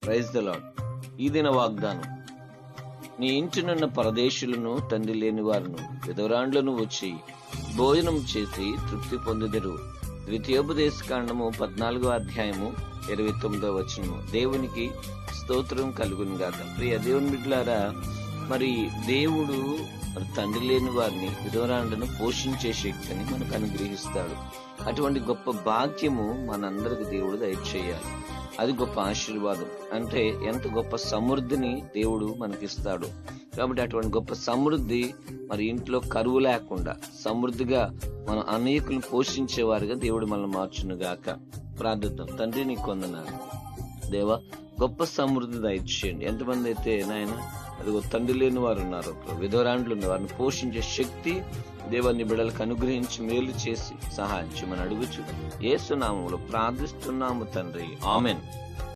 Praise the lord. ఈ దిన వాగ్దానం: నీ ఇంటినున్న పరదేశులను, తండ్రి లేని వారును, విధవరాండ్లను వచ్చి భోజనం చేసి తృప్తి పొందుదురు. ద్వితీయోపదేశకాండము 14వ అధ్యాయము 29వ వచనము. దేవునికి స్తోత్రం కలుగును గాక. ప్రియ దేవుని బిడ్డలారా, మరి దేవుడు తండ్రి లేని వారిని, విధవరాండ్లను పోషించే శక్తిని మనకు అనుగ్రహిస్తాడు. అటువంటి గొప్ప భాగ్యము మనందరికి దేవుడు దయచేయాలి. అది గొప్ప ఆశీర్వాదం. అంటే ఎంత గొప్ప సమృద్ధిని దేవుడు మనకిస్తాడు. కాబట్టి అటువంటి గొప్ప సమృద్ధి మరి ఇంట్లో కరువు లేకుండా సమృద్ధిగా మన అనేకులను పోషించేవారుగా దేవుడు మనల్ని మార్చును గాక. ప్రార్థిద్దాం. తండ్రి, నీకు వందనాలు దేవా, గొప్ప సమృద్ధి దయచేయండి. ఎంతమంది అయితే నాయన అదిగో తండ్రి లేని వారు ఉన్నారు, విధవరాండ్లు ఉన్న వారిని పోషించే శక్తి దేవాన్ని బిడ్డలకు అనుగ్రహించి మేలు చేసి సహాయం చేయమని అడుగుచు యేసు నామములో ప్రార్థిస్తున్నాము తండ్రి. ఆమెన్.